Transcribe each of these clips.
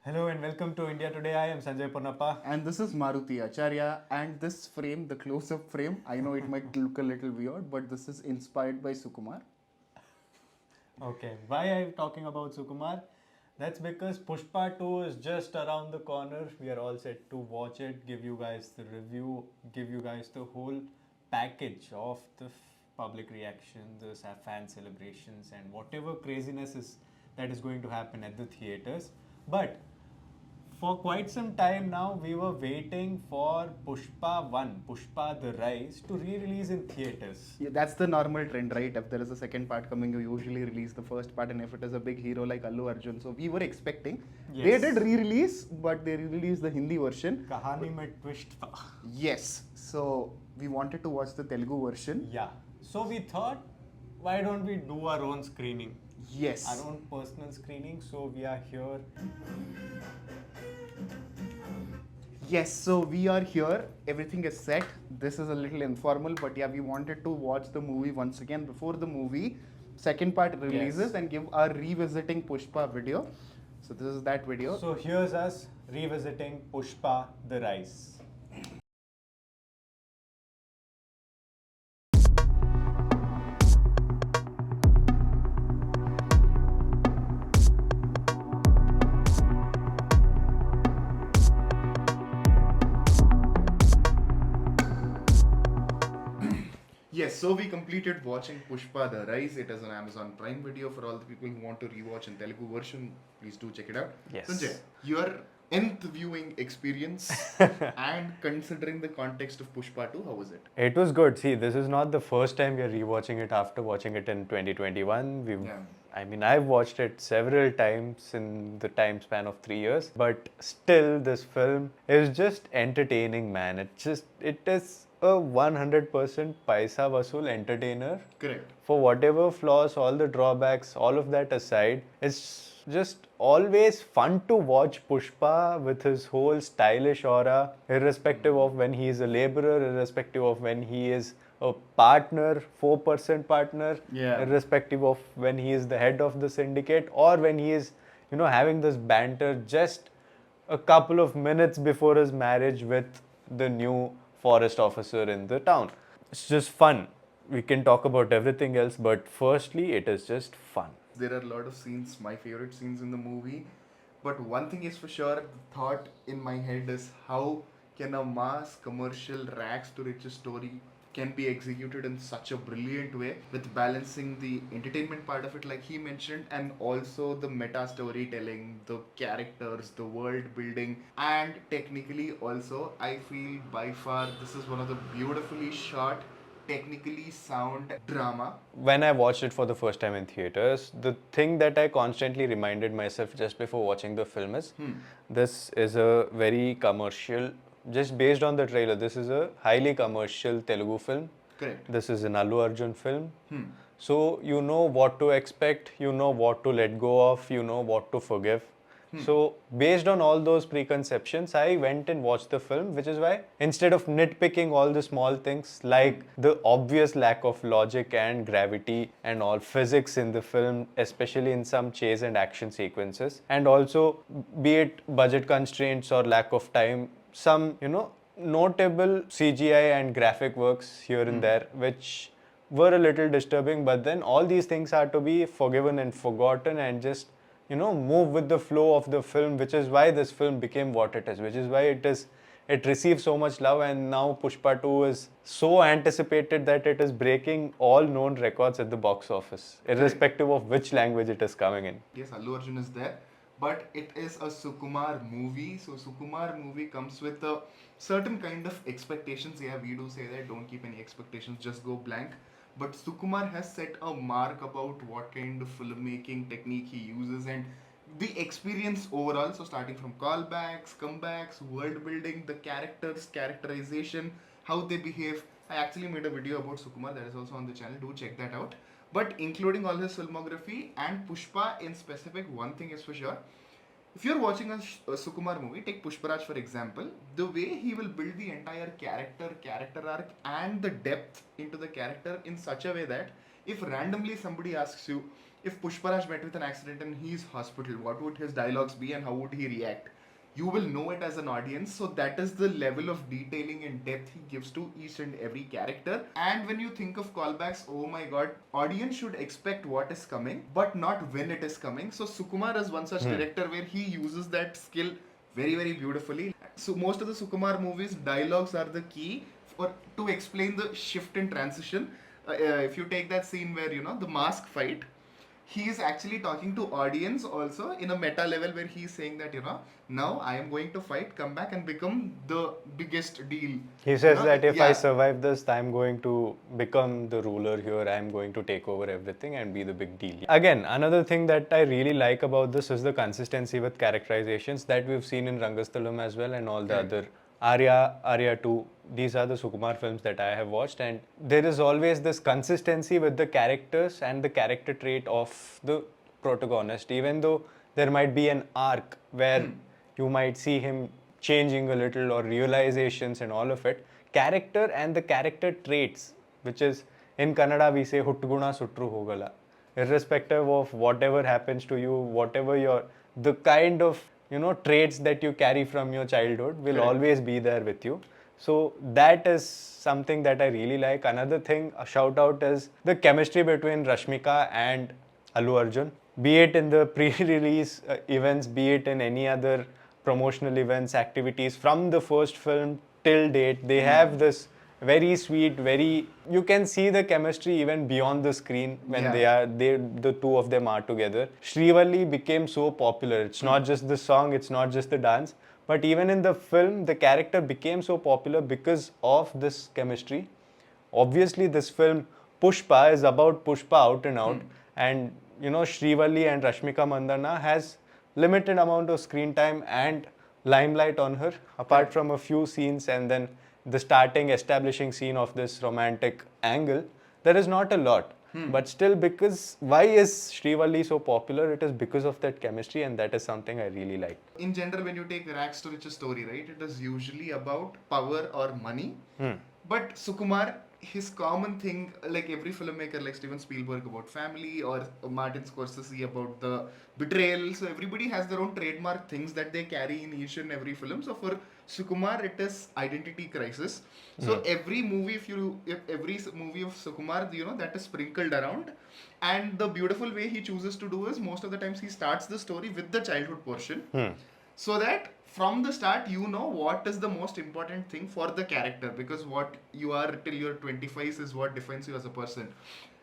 Hello and welcome to India Today. I am Sanjay Purnappa. And this is Maruti Acharya. And this frame, the close-up frame, I know it might look a little weird, but this is inspired by Sukumar. Okay, why are you talking about Sukumar? That's because Pushpa 2 is just around the corner. We are all set to watch it, give you guys the review, give you guys the whole package of the public reaction, the fan celebrations, and whatever craziness is that is going to happen at the theaters. But for quite some time now, we were waiting for Pushpa 1, Pushpa the Rise, to re release in theaters. Yeah, that's the normal trend, right? If there is a second part coming, you usually release the first part, and if it is a big hero like Allu Arjun, so we were expecting. Yes. They did re-release, but they re-released the Hindi version. Kahani mein twist tha. Yes. So we wanted to watch the Telugu version. Yeah. So we thought, why don't we do our own screening? Yes. Our own personal screening. So we are here. Yes, so we are here. Everything is set. This is a little informal, but yeah, we wanted to watch the movie once again before the movie second part releases and give our revisiting Pushpa video. So this is that video. So here's us revisiting Pushpa the Rise. Yes, so we completed watching Pushpa the Rise. It is on Amazon Prime Video for all the people who want to rewatch in Telugu version. Please do check it out. Yes. Sanjay, your nth viewing experience and considering the context of Pushpa 2, how was it? It was good. See, this is not the first time we are rewatching it after watching it in 2021. I mean, I've watched it several times in the time span of 3 years, but still, this film is just entertaining, man. It is a 100% paisa vasool entertainer. Correct. For whatever flaws, all the drawbacks, all of that aside, it's just always fun to watch Pushpa with his whole stylish aura, irrespective of when he is a laborer, irrespective of when he is a partner, 4% partner, Yeah. irrespective of when he is the head of the syndicate or when he is, having this banter just a couple of minutes before his marriage with the new forest officer in the town. It's just fun. We can talk about everything else, but firstly, it is just fun. There are a lot of scenes, my favorite scenes in the movie. But one thing is for sure, the thought in my head is how can a mass commercial rags to riches story can be executed in such a brilliant way with balancing the entertainment part of it like he mentioned and also the meta storytelling, the characters, the world building, and technically also I feel by far this is one of the beautifully shot, technically sound drama. When I watched it for the first time in theaters, the thing that I constantly reminded myself just before watching the film is this is a very commercial, just based on the trailer, this is a highly commercial Telugu film. Correct. This is an Allu Arjun film. So you know what to expect, you know what to let go of, you know what to forgive. So based on all those preconceptions, I went and watched the film, which is why instead of nitpicking all the small things like the obvious lack of logic and gravity and all physics in the film, especially in some chase and action sequences, and also be it budget constraints or lack of time, some, notable CGI and graphic works here and there, which were a little disturbing, but then all these things are to be forgiven and forgotten and just move with the flow of the film, which is why this film became what it is, which is why it received so much love, and now Pushpa 2 is so anticipated that it is breaking all known records at the box office, irrespective of which language it is coming in. Yes, Allu Arjun is there, but it is a Sukumar movie, so Sukumar movie comes with a certain kind of expectations. Yeah, we do say that don't keep any expectations, just go blank. But Sukumar has set a mark about what kind of filmmaking technique he uses and the experience overall. So starting from callbacks, comebacks, world building, the characters, characterization, how they behave. I actually made a video about Sukumar that is also on the channel. Do check that out. But including all his filmography and Pushpa in specific, one thing is for sure. If you're watching a Sukumar movie, take Pushparaj for example, the way he will build the entire character arc and the depth into the character in such a way that If randomly somebody asks you, if Pushparaj met with an accident in his hospital, what would his dialogues be and how would he react? You will know it as an audience. So that is the level of detailing and depth he gives to each and every character. And when you think of callbacks, oh my god, audience should expect what is coming, but not when it is coming. So Sukumar is one such director where he uses that skill very, very beautifully. So most of the Sukumar movies, dialogues are the key for to explain the shift and transition. If you take that scene where the mask fight, he is actually talking to audience also in a meta level where he is saying that now I am going to fight, come back and become the biggest deal. He says that if I survive this, I'm going to become the ruler here. I'm going to take over everything and be the big deal. Again, another thing that I really like about this is the consistency with characterizations that we've seen in Rangasthalam as well and all the other Arya 2. These are the Sukumar films that I have watched, and there is always this consistency with the characters and the character trait of the protagonist, even though there might be an arc where you might see him changing a little or realizations and all of it. Character and the character traits, which is in Kannada we say huttuguna sutru hogala. Irrespective of whatever happens to you, whatever the kind of traits that you carry from your childhood will always be there with you. So that is something that I really like. Another thing, a shout out, is the chemistry between Rashmika and Allu Arjun. Be it in the pre-release events, be it in any other promotional events, activities, from the first film till date, they have this very sweet, you can see the chemistry even beyond the screen when the two of them are together. Shrivalli became so popular. It's not just the song, it's not just the dance, but even in the film, the character became so popular because of this chemistry. Obviously, this film Pushpa is about Pushpa out and out, and Shrivalli and Rashmika Mandanna has limited amount of screen time and limelight on her, apart from a few scenes and then the starting establishing scene of this romantic angle. There is not a lot. But still, because why is Shrivalli so popular? It is because of that chemistry, and that is something I really like. In general, when you take rags to riches story, right, it is usually about power or money. But Sukumar, his common thing, like every filmmaker, like Steven Spielberg about family, or Martin Scorsese about the betrayal. So everybody has their own trademark things that they carry in each and every film. So for Sukumar, it is identity crisis. So every movie, if every movie of Sukumar, that is sprinkled around. And the beautiful way he chooses to do is most of the times he starts the story with the childhood portion. So that from the start, what is the most important thing for the character, because what you are till you're 25 is what defines you as a person.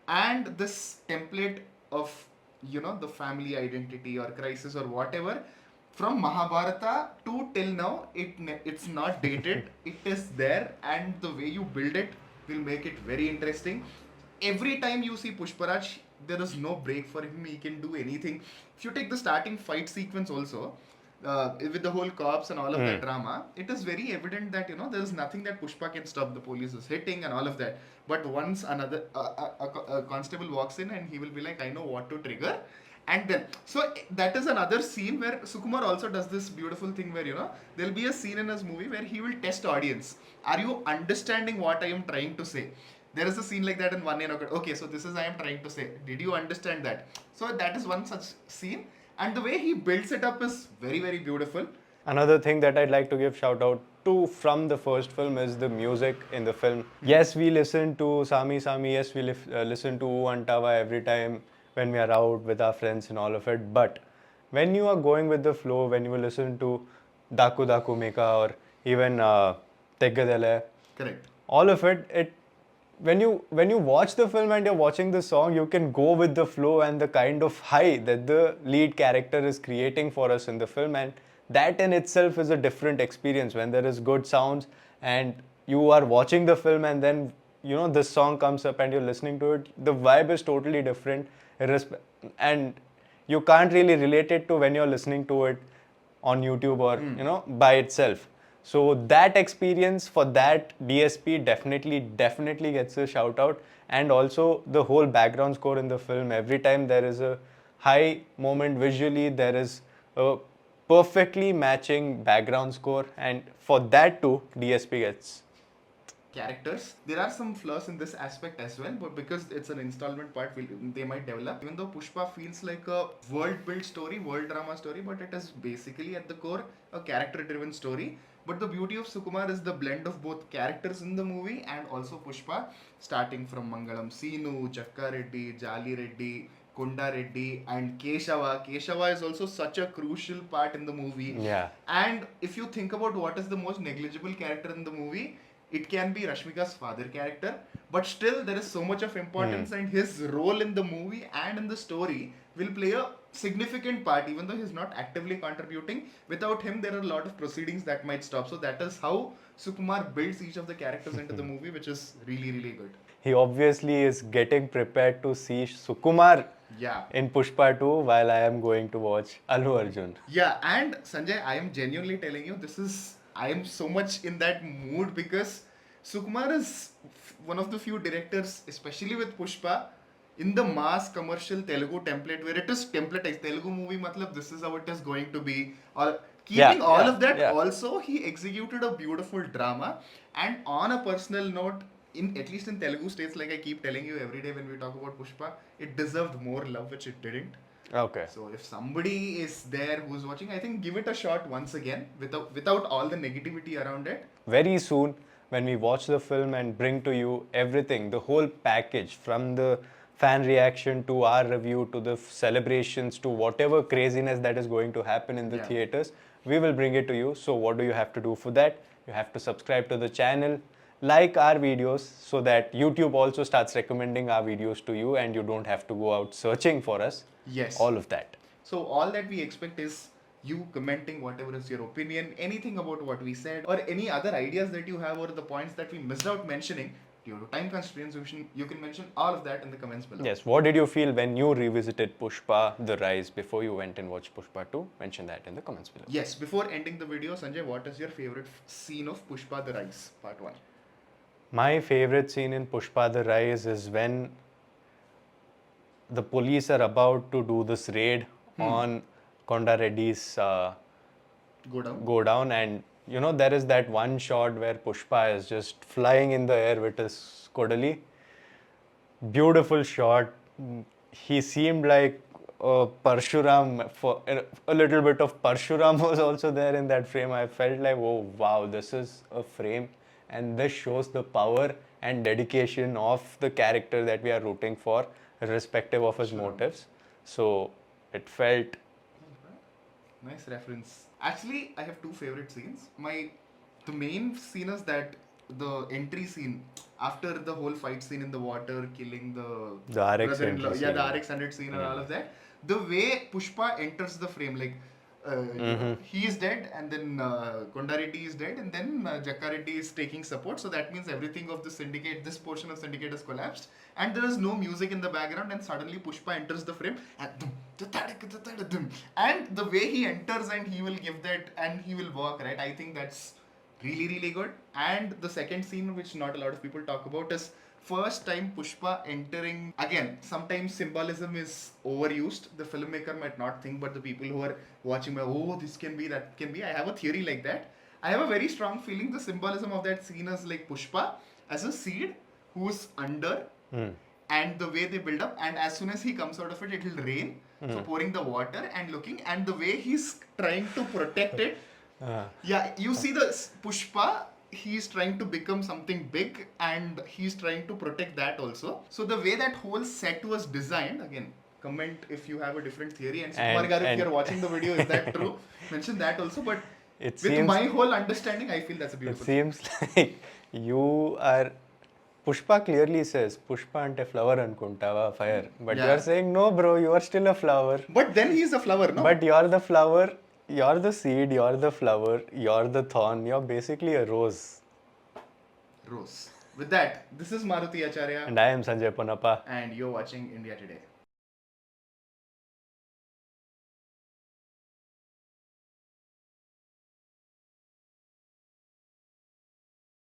And this template of, the family identity or crisis or whatever, from Mahabharata to till now, it's not dated. It is there, and the way you build it will make it very interesting. Every time you see Pushparaj, there is no break for him. He can do anything. If you take the starting fight sequence also, with the whole cops and all of that drama, it is very evident that there is nothing that Pushpa can stop. The police is hitting and all of that. But once another a constable walks in, and he will be like, I know what to trigger. And then, so that is another scene where Sukumar also does this beautiful thing where, there'll be a scene in his movie where he will test audience. Are you understanding what I am trying to say? There is a scene like that in One Year. Okay, so this is I am trying to say. Did you understand that? So that is one such scene. And the way he builds it up is very, very beautiful. Another thing that I'd like to give shout out to from the first film is the music in the film. Yes, we listen to Sami Sami. Yes, we listen to Antawa every time when we are out with our friends and all of it. But when you are going with the flow, when you listen to Daku Daku Meka or even Teggadele, correct, all of it, when you watch the film and you're watching the song, you can go with the flow and the kind of high that the lead character is creating for us in the film, and that in itself is a different experience when there is good sounds and you are watching the film and then this song comes up and you're listening to it. The vibe is totally different, and you can't really relate it to when you're listening to it on YouTube or by itself. So that experience for that DSP definitely gets a shout out. And also the whole background score in the film, every time there is a high moment visually, there is a perfectly matching background score, and for that too DSP gets characters. There are some flaws in this aspect as well, but because it's an installment part, they might develop. Even though Pushpa feels like a world-built story, world drama story, but it is basically at the core a character-driven story. But the beauty of Sukumar is the blend of both characters in the movie and also Pushpa, starting from Mangalam Seenu, Chakka Reddy, Jali Reddy, Konda Reddy, and Keshava. Keshava is also such a crucial part in the movie. Yeah. And if you think about what is the most negligible character in the movie, it can be Rashmika's father character, but still there is so much of importance, and his role in the movie and in the story will play a significant part, even though he's not actively contributing. Without him, there are a lot of proceedings that might stop. So that is how Sukumar builds each of the characters into the movie, which is really, really good. He obviously is getting prepared to see Sukumar Yeah. in Pushpa 2 while I am going to watch Allu Arjun. Yeah, and Sanjay, I am genuinely telling you, I am so much in that mood because Sukumar is one of the few directors, especially with Pushpa, in the mass commercial Telugu template where it is templatized. Telugu movie, matlab, this is how it is going to be. Or keeping all of that, also he executed a beautiful drama. And on a personal note, at least in Telugu states, like I keep telling you every day when we talk about Pushpa, it deserved more love, which it didn't. Okay. So if somebody is there who's watching, I think give it a shot once again without all the negativity around it. Very soon, when we watch the film and bring to you everything, the whole package, from the fan reaction to our review to the celebrations to whatever craziness that is going to happen in the theaters, we will bring it to you. So what do you have to do for that? You have to subscribe to the channel, like our videos, so that YouTube also starts recommending our videos to you and you don't have to go out searching for us. Yes. All of that. So all that we expect is you commenting whatever is your opinion, anything about what we said, or any other ideas that you have, or the points that we missed out mentioning. Due to time constraints, you can mention all of that in the comments below. Yes, what did you feel when you revisited Pushpa The Rise before you went and watched Pushpa 2? Mention that in the comments below. Yes, before ending the video, Sanjay, what is your favorite scene of Pushpa The Rise, part 1? My favorite scene in Pushpa The Rise is when the police are about to do this raid on Konda Reddy's go down, and you know there is that one shot where Pushpa is just flying in the air with his Kodali. Beautiful shot. He seemed like Parshuram. For a little bit of Parshuram was also there in that frame. I felt like, oh wow, this is a frame, and this shows the power and dedication of the character that we are rooting for, irrespective of his motives. So it felt... Nice reference. Actually, I have two favorite scenes. The main scene is that the entry scene after the whole fight scene in the water, killing the RX brother-in-law. Yeah, the RX-100 scene and all of that. The way Pushpa enters the frame, like he is dead, and then Konda Reddy is dead, and then Jakka Reddy is taking support. So that means everything of the syndicate, this portion of syndicate has collapsed, and there is no music in the background, and suddenly Pushpa enters the frame, and the way he enters and he will give that, and he will walk, right? I think that's really, really good. And the second scene, which not a lot of people talk about, is first time Pushpa entering. Again, sometimes symbolism is overused. The filmmaker might not think, but the people who are watching, oh, this can be, that can be. I have a theory like that. I have a very strong feeling the symbolism of that scene is like Pushpa as a seed who's under, and the way they build up, and as soon as he comes out of it, it will rain. So pouring the water and looking, and the way he's trying to protect it. Yeah, you see the Pushpa, he's trying to become something big, and he's trying to protect that also. So the way that whole set was designed, again, comment if you have a different theory, and Sukumar Garu, if you're watching the video, is that true? Mention that also, but with my whole understanding, I feel that's a beautiful thing. It seems like you are... Pushpa clearly says, Pushpa ante flower ankuntava, fire. But you are saying, no bro, you are still a flower. But then he's a flower, no? But you're the flower, you're the seed, you're the flower, you're the thorn, you're basically a rose. Rose. With that, this is Maruti Acharya. And I am Sanjay Ponappa. And you're watching India Today.